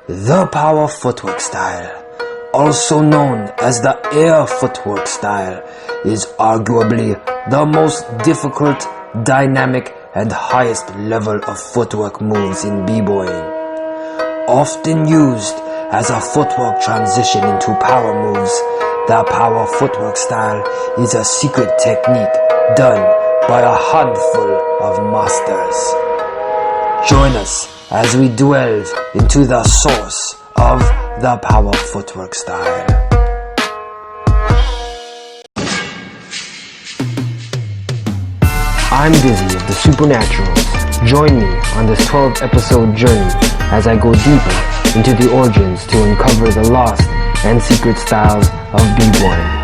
The power footwork style, also known as the air footwork style, is arguably the most difficult, dynamic, and highest level of footwork moves in b-boying. Often used as a footwork transition into power moves, the power footwork style is a secret technique done by a handful of masters. Join us as we delve into the source of the power footwork style. I'm Dyzee of the Supernaturals. Join me on this 12-episode journey as I go deeper into the origins to uncover the lost and secret styles of b-boying.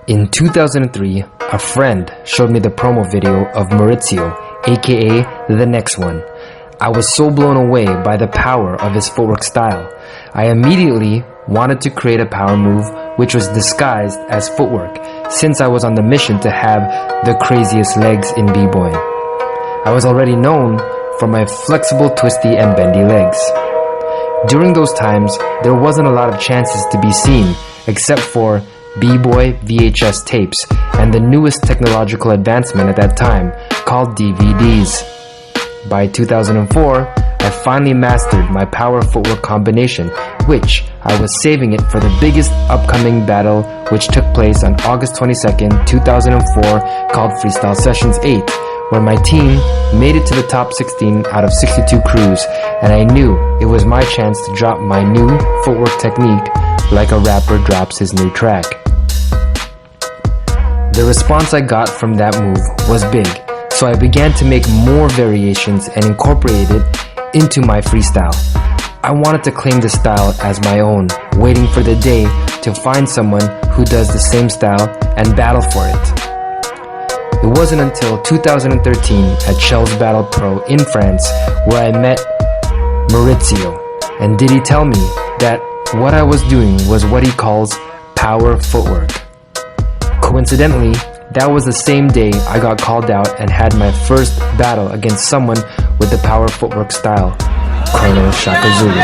In 2003, a friend showed me the promo video of Maurizio, aka The Next One. I was so blown away by the power of his footwork style. I immediately wanted to create a power move which was disguised as footwork, since I was on the mission to have the craziest legs in b-boying. I was already known for my flexible, twisty, and bendy legs. During those times, there wasn't a lot of chances to be seen, except for b-boy VHS tapes and the newest technological advancement at that time called DVDs. By 2004, I finally mastered my power footwork combination, which I was saving it for the biggest upcoming battle, which took place on August 22nd, 2004, called Freestyle Sessions 8, where my team made it to the top 16 out of 62 crews, and I knew it was my chance to drop my new footwork technique like a rapper drops his new track. The response I got from that move was big, so I began to make more variations and incorporate it into my freestyle. I wanted to claim the style as my own, waiting for the day to find someone who does the same style and battle for it. It wasn't until 2013 at Shell's Battle Pro in France where I met Maurizio, and did he tell me that what I was doing was what he calls power footwork. Coincidentally, that was the same day I got called out and had my first battle against someone with the power footwork style, Colonel Shaka Zulu.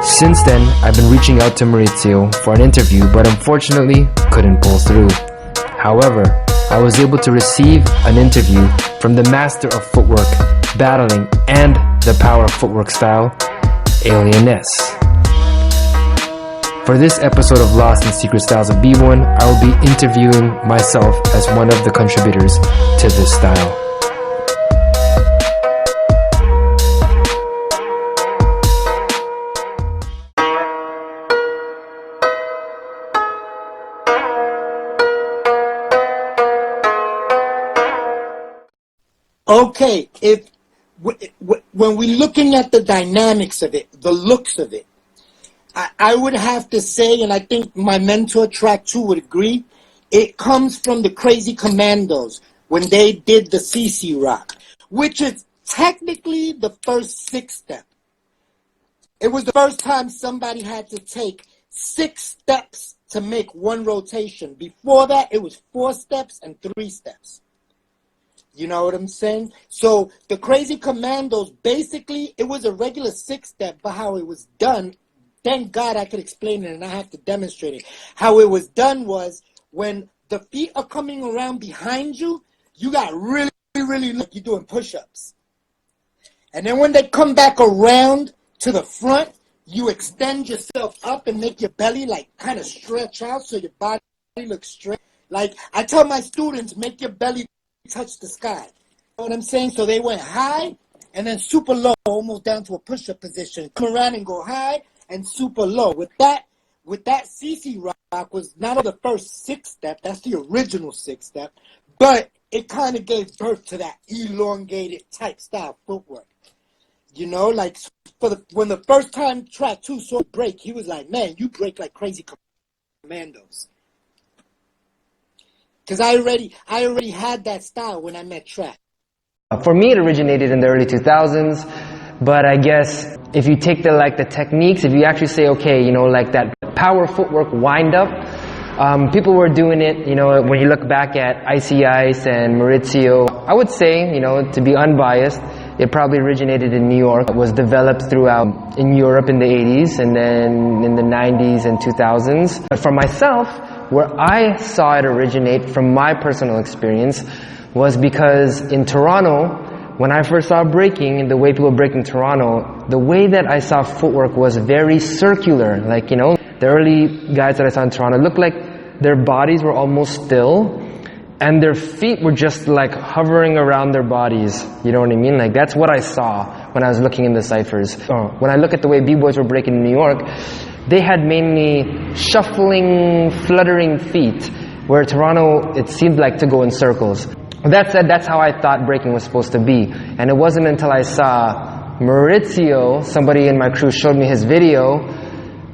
Since then, I've been reaching out to Maurizio for an interview, but unfortunately couldn't pull through. However, I was able to receive an interview from the master of footwork, battling, and the power footwork style, Alieness. For this episode of Lost and Secret Styles of b-boying, I will be interviewing myself as one of the contributors to this style. Okay, when we're looking at the dynamics of it, the looks of it, I would have to say, and I think my mentor Track 2 would agree, it comes from the Crazy Commandos when they did the CC Rock, which is technically the first 6-step. It was the first time somebody had to take 6 steps to make one rotation. Before that, it was 4 steps and 3 steps. You know what I'm saying? So the Crazy Commandos, basically, it was a regular 6-step, but how it was done, thank God I could explain it and I have to demonstrate it. How it was done was when the feet are coming around behind you, you got really, really, like you're doing push-ups. And then when they come back around to the front, you extend yourself up and make your belly like kind of stretch out so your body looks straight. Like I tell my students, make your belly touch the sky. You know what I'm saying? So they went high and then super low, almost down to a push-up position. Come around and go high and super low. With that CC rock was not only the first 6-step, that's the original 6-step, but it kind of gave birth to that elongated type style footwork. You know, like when the first time track 2 saw it break, he was like, man, you break like Crazy Commandos. Because I already had that style when I met track. For me, it originated in the early 2000s, but I guess if you take the techniques, if you actually say, okay, you know, like that power footwork wind up, people were doing it, you know, when you look back at Icy Ice and Maurizio. I would say, you know, to be unbiased, it probably originated in New York. It was developed throughout in Europe in the 80s and then in the 90s and 2000s. But for myself, where I saw it originate from my personal experience was because in Toronto, when I first saw breaking and the way people break in Toronto, the way that I saw footwork was very circular. Like, you know, the early guys that I saw in Toronto looked like their bodies were almost still and their feet were just like hovering around their bodies. You know what I mean? Like that's what I saw when I was looking in the ciphers. When I look at the way B-boys were breaking in New York, they had mainly shuffling, fluttering feet, where Toronto, it seemed like to go in circles. That said, that's how I thought breaking was supposed to be. And it wasn't until I saw Maurizio, somebody in my crew showed me his video,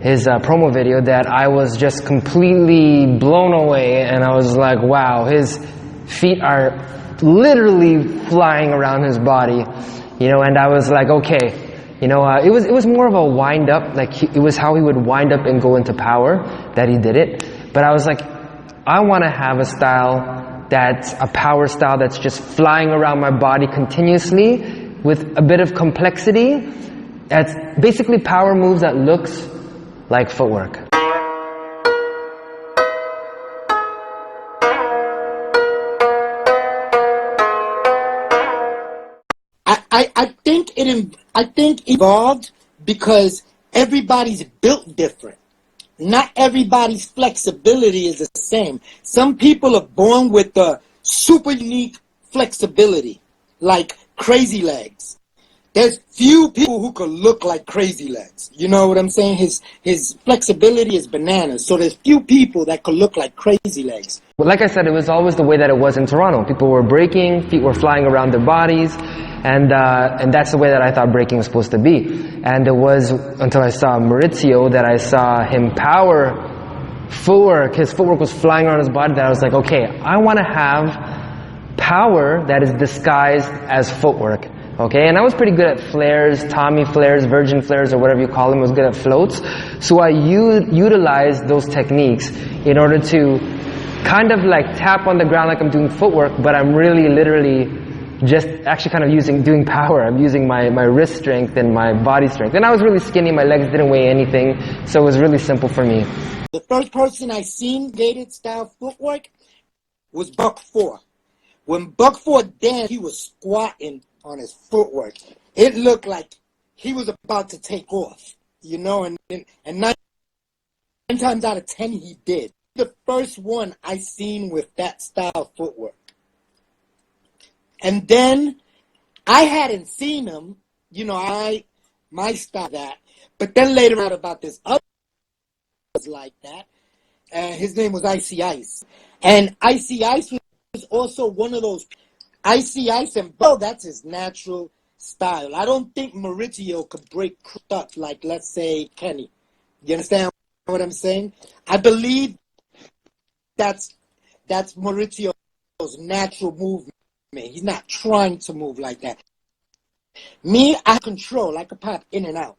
his promo video, that I was just completely blown away. And I was like, wow, his feet are literally flying around his body. You know, and I was like, okay. You know, it was more of a wind up, like it was how he would wind up and go into power that he did it. But I was like, I want to have a style that's a power style that's just flying around my body continuously with a bit of complexity. That's basically power moves that looks like footwork. I think evolved because everybody's built different. Not everybody's flexibility is the same. Some people are born with a super unique flexibility, like Crazy Legs. There's few people who could look like Crazy Legs. You know what I'm saying? His flexibility is bananas. So there's few people that could look like Crazy Legs. Well, like I said, it was always the way that it was in Toronto. People were breaking, feet were flying around their bodies, and that's the way that I thought breaking was supposed to be. And it was until I saw Maurizio that I saw him power footwork. His footwork was flying around his body that I was like, okay, I want to have power that is disguised as footwork. Okay, and I was pretty good at flares, Tommy flares, virgin flares, or whatever you call them. I was good at floats. So I utilized those techniques in order to kind of like tap on the ground like I'm doing footwork, but I'm really literally just actually kind of doing power. I'm using my wrist strength and my body strength. And I was really skinny, my legs didn't weigh anything, so it was really simple for me. The first person I seen gated style footwork was Buck 4. When Buck 4 danced, he was squatting on his footwork. It looked like he was about to take off, you know, and 9 times out of 10 he did. The first one I seen with that style footwork. And then I hadn't seen him, you know, my style that, but then later out about this other was like that, and his name was Icy Ice. And Icy Ice was also one of those Icy Ice, and that's his natural style. I don't think Maurizio could break up like, let's say, Kenny. You understand what I'm saying? I believe that's Maurizio's natural movement. He's not trying to move like that. Me, I control. I can pop in and out.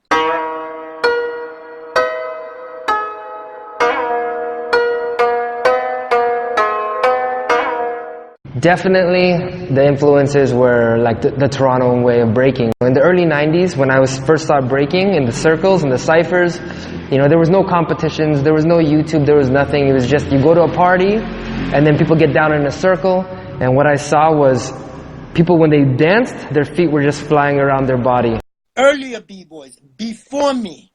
Definitely the influences were like the Toronto way of breaking. In the early 90s, when I was first started breaking in the circles and the ciphers, you know, there was no competitions, there was no YouTube, there was nothing. It was just you go to a party and then people get down in a circle, and what I saw was people, when they danced, their feet were just flying around their body. Earlier B-boys, before me,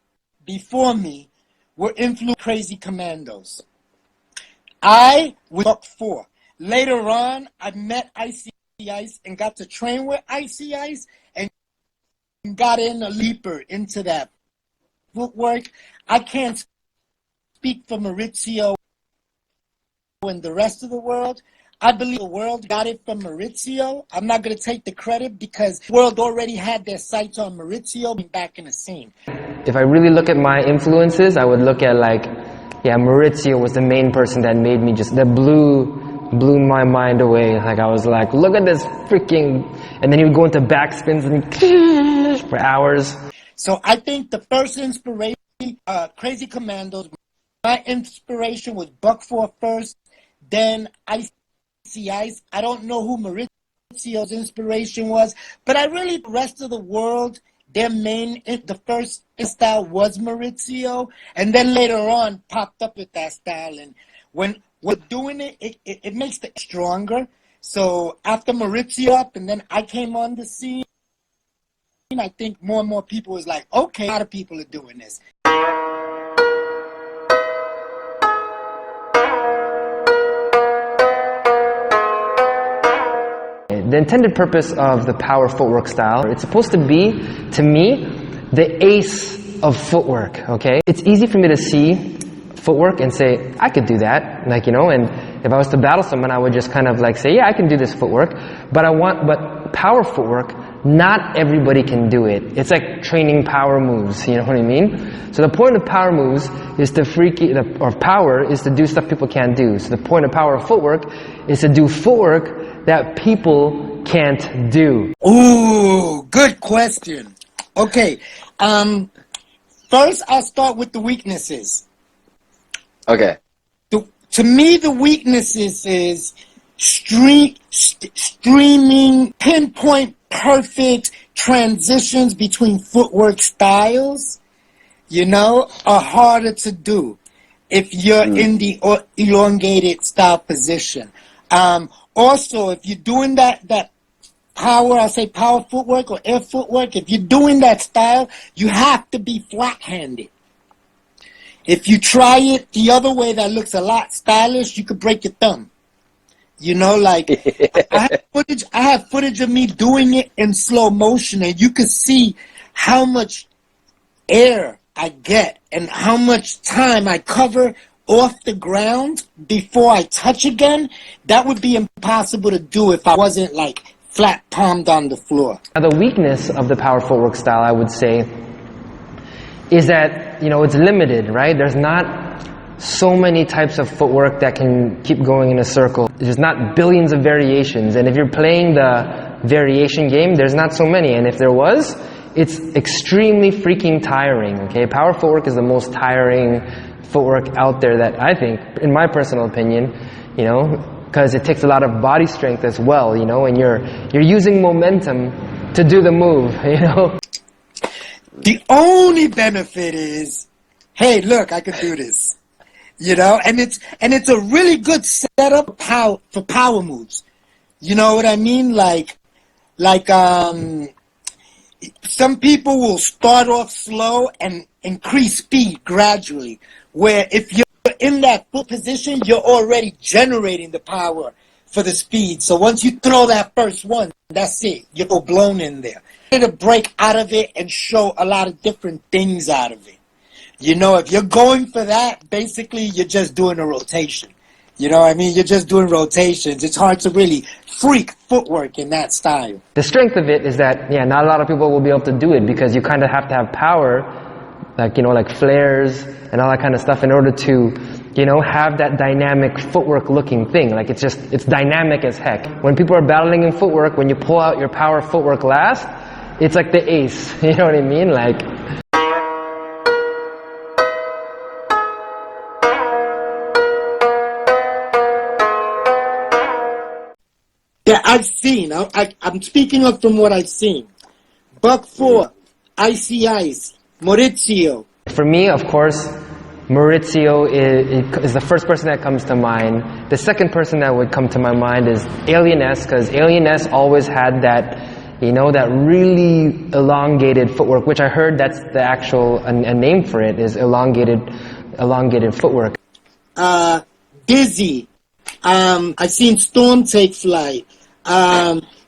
were influenced Crazy Commandos. I was up 4. Later on, I met Icy Ice and got to train with Icy Ice and got in a leaper into that footwork. I can't speak for Maurizio and the rest of the world. I believe the world got it from Maurizio. I'm not going to take the credit because the world already had their sights on Maurizio back in the scene. If I really look at my influences, I would look at like, yeah, Maurizio was the main person that made me just, that blew my mind away. Like I was like, look at this freaking, and then he would go into backspins and for hours. So I think the first inspiration, Crazy Commandos, my inspiration was Buck 4 first, then Icy Ice. I don't know who Maurizio's inspiration was, but I really, the rest of the world, their main, the first style was Maurizio, and then later on popped up with that style. And when we're doing it, it makes it stronger. So after Maurizio up, and then I came on the scene, I think more and more people was like, okay, a lot of people are doing this. The intended purpose of the power footwork style, it's supposed to be, to me, the ace of footwork, okay? It's easy for me to see footwork and say, I could do that, like, you know, and if I was to battle someone, I would just kind of like say, yeah, I can do this footwork, but power footwork, not everybody can do it. It's like training power moves, you know what I mean? So the point of power moves is to or power is to do stuff people can't do. So the point of power footwork is to do footwork that people can't do. Ooh, good question. Okay, first I'll start with the weaknesses. Okay. To me, the weaknesses is streaming, pinpoint perfect transitions between footwork styles, you know, are harder to do if you're in the elongated style position. Also, if you're doing that power, I'll say power footwork or air footwork, if you're doing that style, you have to be flat-handed. If you try it the other way that looks a lot stylish, you could break your thumb. You know, like, I have footage of me doing it in slow motion, and you could see how much air I get and how much time I cover off the ground before I touch again. That would be impossible to do if I wasn't, like, flat palmed on the floor. Now, the weakness of the power footwork style, I would say, is that, you know, it's limited, right? There's not so many types of footwork that can keep going in a circle. There's not billions of variations, and if you're playing the variation game, there's not so many, and if there was, it's extremely freaking tiring, okay? Power footwork is the most tiring footwork out there that I think, in my personal opinion, you know, because it takes a lot of body strength as well, you know, and you're using momentum to do the move, you know? The only benefit is, hey, look, I could do this. You know, and it's a really good setup for power moves. You know what I mean? Like some people will start off slow and increase speed gradually. Where if you're in that foot position, you're already generating the power for the speed. So once you throw that first one, that's it. You go blown in there. To break out of it and show a lot of different things out of it. You know, if you're going for that, basically you're just doing a rotation. You know what I mean? You're just doing rotations. It's hard to really freak footwork in that style. The strength of it is that, yeah, not a lot of people will be able to do it because you kind of have to have power, like, you know, like flares and all that kind of stuff in order to, you know, have that dynamic footwork looking thing. Like, it's dynamic as heck. When people are battling in footwork, when you pull out your power footwork last, it's like the ace. You know what I mean? Like, that I've seen. I'm speaking of from what I've seen. Buck 4, Icy Ice, Maurizio. For me, of course, Maurizio is the first person that comes to mind. The second person that would come to my mind is Alieness, because Alieness always had that, you know, that really elongated footwork, which I heard that's the actual a name for it, is elongated footwork. Dyzee. I've seen Storm take flight.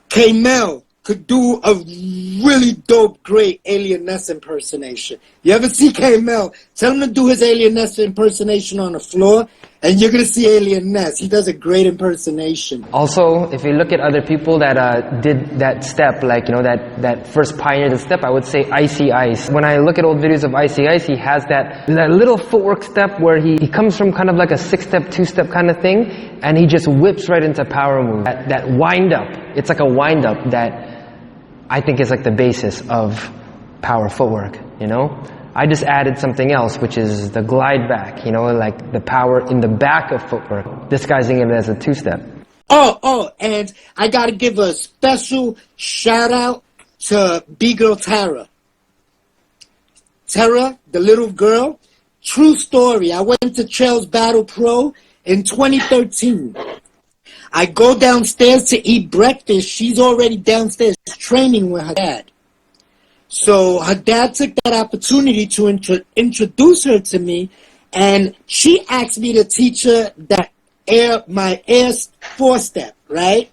K-Mel could do a really dope, great Alieness impersonation. You ever see K-Mel? Tell him to do his Alieness impersonation on the floor, and you're going to see Alieness. He does a great impersonation. Also, if you look at other people that did that step, like, you know, that first pioneered the step, I would say Icy Ice. When I look at old videos of Icy Ice, he has that little footwork step where he comes from kind of like a 6-step, 2-step kind of thing, and he just whips right into power move. That wind up, it's like a wind up that I think is like the basis of power footwork, you know? I just added something else, which is the glide back, you know, like the power in the back of footwork, disguising it as a 2-step. And I gotta give a special shout out to B-Girl Tara. Tara, the little girl, true story. I went to Trails Battle Pro in 2013. I go downstairs to eat breakfast. She's already downstairs training with her dad. So her dad took that opportunity to introduce her to me, and she asked me to teach her my air 4-step, right?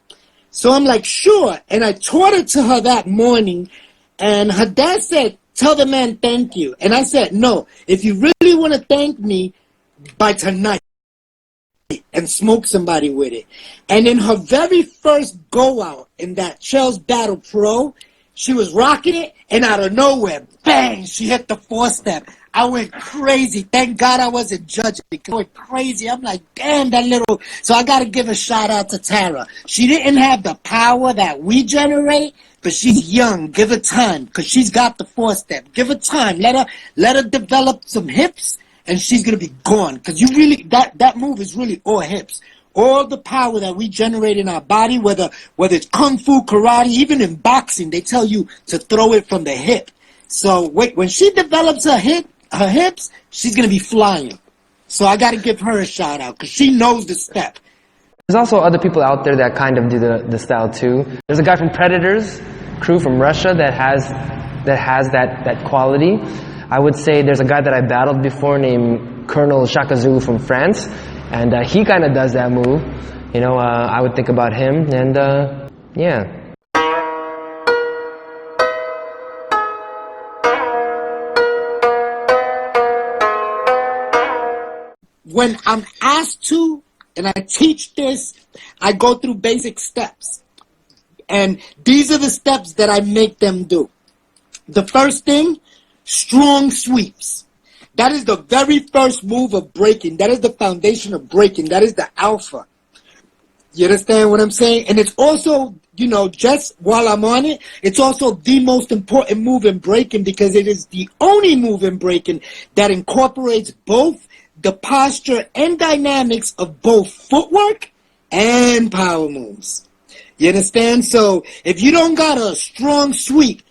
So I'm like, sure. And I taught it to her that morning, and her dad said, tell the man thank you. And I said, no, if you really want to thank me, by tonight, and smoke somebody with it. And in her very first go out in that Trails Battle Pro, she was rocking it, and out of nowhere, bang, she hit the 4-step. I went crazy. Thank God I wasn't judging because I went crazy. I'm like, damn, that little... So I got to give a shout out to Tara. She didn't have the power that we generate, but she's young. Give her time because she's got the 4-step. Give her time. Let her develop some hips, and she's going to be gone. Because you really, that move is really all hips. All the power that we generate in our body, whether it's kung fu, karate, even in boxing, they tell you to throw it from the hip. So when she develops her hips, she's going to be flying. So I got to give her a shout out because she knows the step. There's also other people out there that kind of do the style too. There's a guy from Predators crew from Russia that has that quality. I would say there's a guy that I battled before named Colonel Shaka Zulu from France, and he kind of does that move. You know, I would think about him, and yeah. When I'm asked to, and I teach this, I go through basic steps. And these are the steps that I make them do. The first thing, strong sweeps. That is the very first move of breaking. That is the foundation of breaking. That is the alpha. You understand what I'm saying? And it's also, you know, just while I'm on it, it's also the most important move in breaking because it is the only move in breaking that incorporates both the posture and dynamics of both footwork and power moves. You understand? So if you don't got a strong sweep,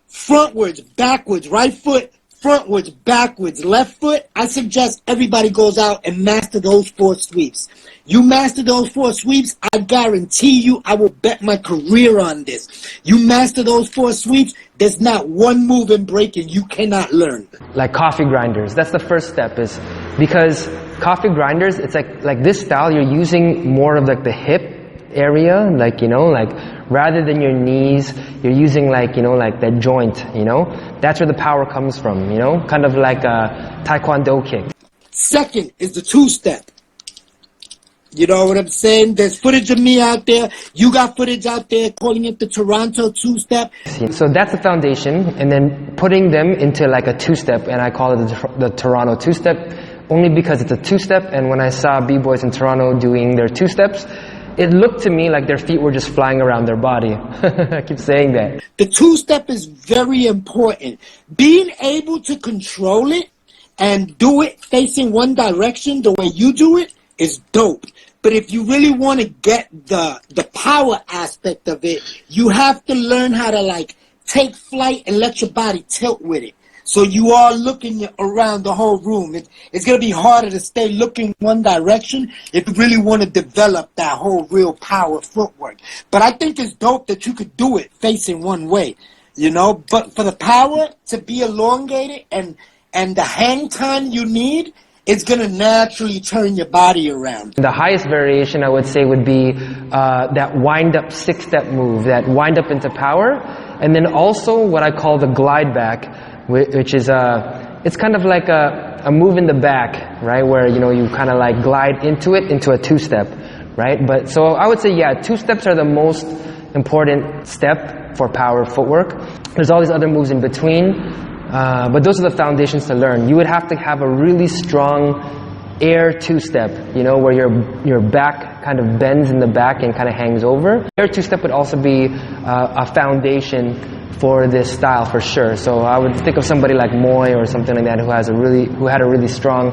frontwards, backwards, right foot, frontwards, backwards, left foot, I suggest everybody goes out and master those 4 sweeps. You master those 4 sweeps, I guarantee you I will bet my career on this. You master those 4 sweeps, there's not one move in breaking you cannot learn. Like coffee grinders, that's the first step, is because coffee grinders, it's like this style, you're using more of like the hip area, like, you know, like rather than your knees, you're using like, you know, like that joint, you know, that's where the power comes from, you know, kind of like a taekwondo kick. Second is the 2-step. You know what I'm saying? There's footage of me out there. You got footage out there calling it the Toronto 2-step. So that's the foundation, and then putting them into like a 2-step, and I call it the Toronto 2-step, only because it's a 2-step, and when I saw B-boys in Toronto doing their 2-steps, it looked to me like their feet were just flying around their body. I keep saying that. The 2-step is very important. Being able to control it and do it facing one direction the way you do it is dope. But if you really want to get the power aspect of it, you have to learn how to like take flight and let your body tilt with it. So you are looking around the whole room. It's going to be harder to stay looking one direction if you really want to develop that whole real power footwork. But I think it's dope that you could do it facing one way, you know. But for the power to be elongated and the hang time you need, it's going to naturally turn your body around. The highest variation I would say would be that wind-up 6-step move, that wind-up into power, and then also what I call the glide back, which is it's kind of like a move in the back, right, where you kind of like glide into it into a 2-step, right? But so I would say, yeah, 2 steps are the most important step for power footwork. There's all these other moves in between, but those are the foundations to learn. You would have to have a really strong air 2-step, where your back kind of bends in the back and kind of hangs over. Air 2-step would also be a foundation for this style for sure. So I would think of somebody like Bboy or something like that who had a really strong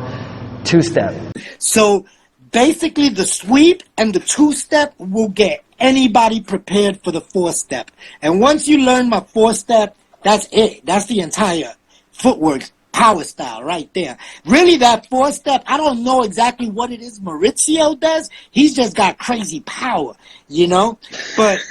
2-step. So basically the sweep and the 2-step will get anybody prepared for the 4-step. And once you learn my 4-step, that's it. That's the entire footwork power style right there. Really, that 4-step, I don't know exactly what it is Maurizio does. He's just got crazy power, But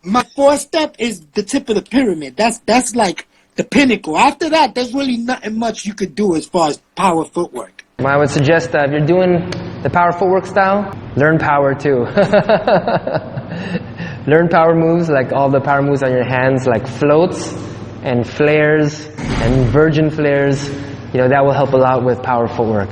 my 4-step is the tip of the pyramid. That's like the pinnacle. After that, there's really nothing much you could do as far as power footwork. I would suggest that if you're doing the power footwork style, learn power too. Learn power moves, like all the power moves on your hands, like floats and flares and virgin flares. That will help a lot with power footwork.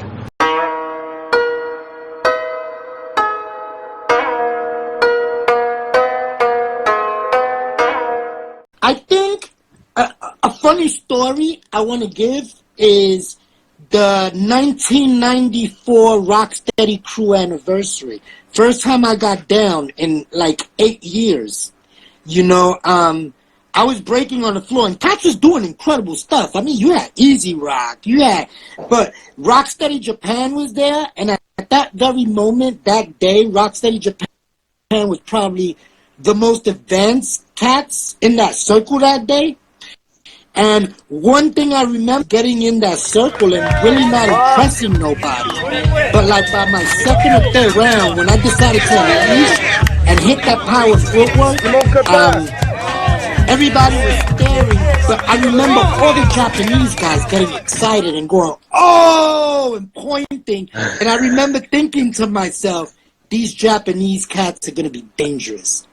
I think a funny story I want to give is the 1994 Rocksteady Crew anniversary. First time I got down in like 8 years. I was breaking on the floor and cats was doing incredible stuff. I mean, you had Easy Rock, but Rocksteady Japan was there, and at that very moment, that day, Rocksteady Japan was probably the most advanced cats in that circle that day. And one thing I remember, getting in that circle and really not impressing nobody. But like by my second or third round, when I decided to unleash and hit that power footwork, everybody was staring. But I remember all the Japanese guys getting excited and going, "Oh!" and pointing. And I remember thinking to myself, these Japanese cats are going to be dangerous.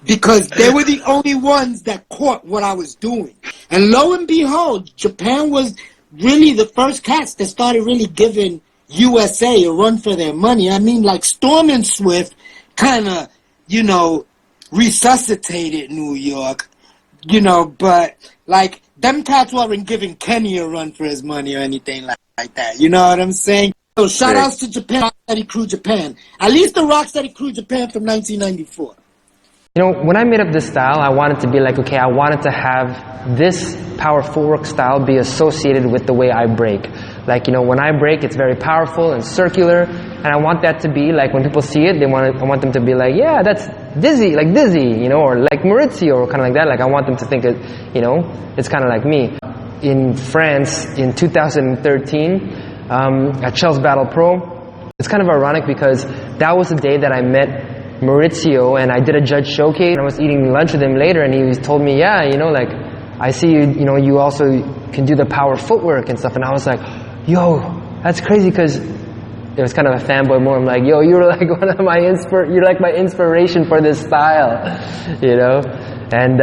Because they were the only ones that caught what I was doing. And lo and behold, Japan was really the first cats that started really giving USA a run for their money. I mean, like Storm and Swift kind of, resuscitated New York, but like them cats weren't giving Kenny a run for his money or anything like that. You know what I'm saying? So shout outs to Japan, Rocksteady Crew Japan. At least the Rocksteady Crew Japan from 1994. When I made up this style, I wanted to be like, okay, I wanted to have this power footwork style be associated with the way I break. Like, when I break, it's very powerful and circular, and I want that to be like, when people see it, I want them to be like, yeah, that's Dyzee, like Dyzee, or like Maurizio, or kind of like that. Like, I want them to think it's kind of like me. In France, in 2013, at Chell's Battle Pro, it's kind of ironic because that was the day that I met Maurizio, and I did a judge showcase, and I was eating lunch with him later, and he told me, yeah, like, I see you also can do the power footwork and stuff, and I was like, yo, that's crazy, because it was kind of a fanboy moment. I'm like, yo, you're like one of my you're like my inspiration for this style, and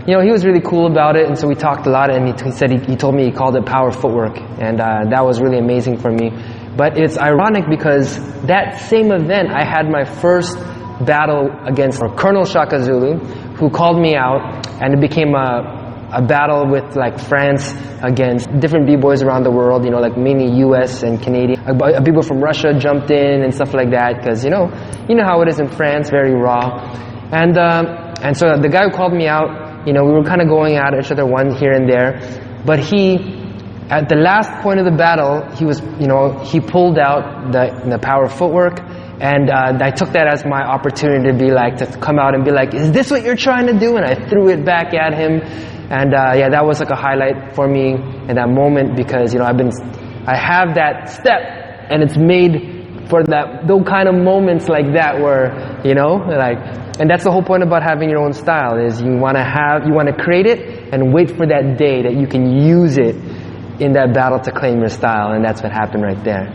he was really cool about it, and so we talked a lot, and he said he told me he called it power footwork, and that was really amazing for me. But it's ironic because that same event, I had my first battle against Colonel Shaka Zulu, who called me out, and it became a battle with like France against different b-boys around the world, like mainly US and Canadian. People from Russia jumped in and stuff like that, because you know how it is in France, very raw. And so the guy who called me out, we were kind of going at each other one here and there, but he At the last point of the battle, he pulled out the power of footwork, and I took that as my opportunity to come out and be like, is this what you're trying to do? And I threw it back at him, and yeah, that was like a highlight for me in that moment, because I have that step, and it's made for those kind of moments like that where, and that's the whole point about having your own style, is you want to create it and wait for that day that you can use it in that battle to claim your style, and that's what happened right there.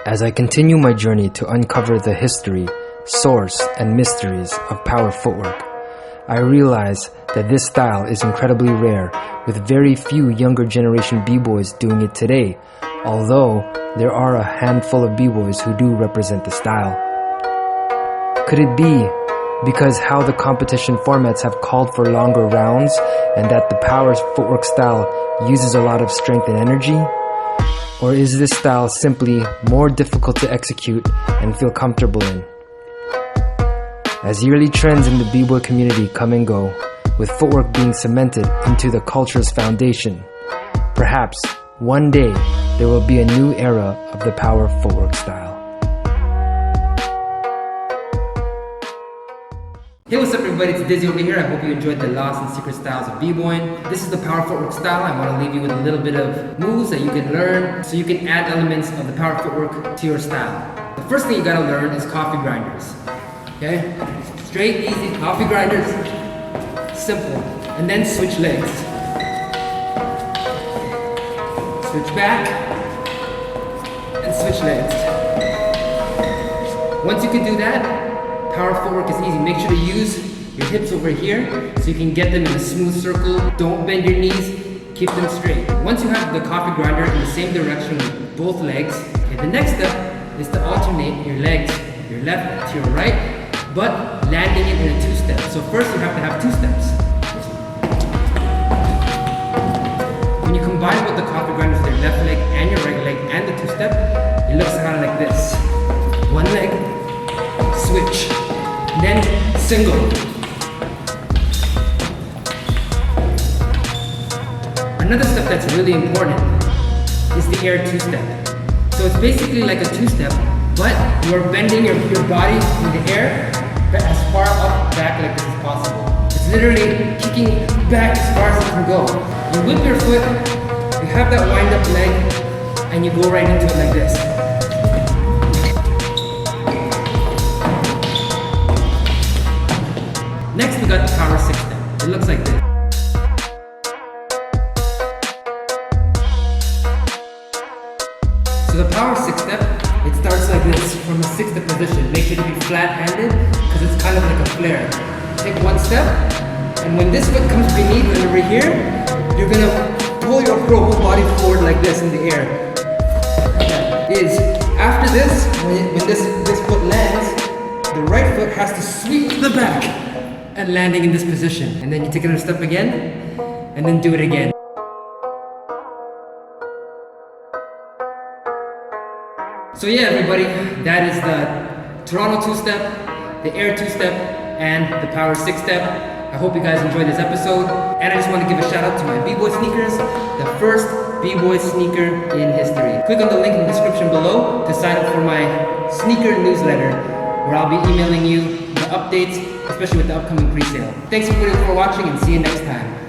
As I continue my journey to uncover the history, source, and mysteries of power footwork, I realize that this style is incredibly rare, with very few younger generation b-boys doing it today, although there are a handful of b-boys who do represent the style. Could it be because how the competition formats have called for longer rounds, and that the power footwork style uses a lot of strength and energy? Or is this style simply more difficult to execute and feel comfortable in? As yearly trends in the b-boy community come and go, with footwork being cemented into the culture's foundation, perhaps one day there will be a new era of the power footwork style. Hey, what's up everybody, it's Dyzee over here. I hope you enjoyed the Lost and Secret Styles of b-boying. This is the power footwork style. I want to leave you with a little bit of moves that you can learn so you can add elements of the power footwork to your style. The first thing you gotta learn is coffee grinders. Okay? Straight, easy coffee grinders. Simple. And then switch legs. Switch back. And switch legs. Once you can do that, power footwork is easy. Make sure to use your hips over here so you can get them in a smooth circle. Don't bend your knees, keep them straight. Once you have the coffee grinder in the same direction with both legs, okay, the next step is to alternate your legs, your left to your right, but landing it in a two-step. So first you have to have two steps. When you combine both the coffee grinders with your left leg and your right leg and the two-step, it looks kind of like this. One leg, switch, then single. Another step that's really important is the air two-step. So it's basically like a two-step, but you are bending your body in the air as far up back like this as possible. It's literally kicking back as far as it can go. You whip your foot, you have that wind-up leg, and you go right into it like this. Next, we got the power six step. It looks like this. So the power six step, it starts like this from a six step position. Make sure to be flat-handed because it's kind of like a flare. Take one step, and when this foot comes beneath and over here, you're gonna pull your whole body forward like this in the air. After this, when this foot lands, the right foot has to sweep to the back and landing in this position. And then you take another step again, and then do it again. So yeah, everybody, that is the Toronto two-step, the air two-step, and the power six-step. I hope you guys enjoyed this episode. And I just want to give a shout out to my b-boy sneakers, the first b-boy sneaker in history. Click on the link in the description below to sign up for my sneaker newsletter, where I'll be emailing you the updates, especially with the upcoming pre-sale. Thanks everybody for watching, and see you next time.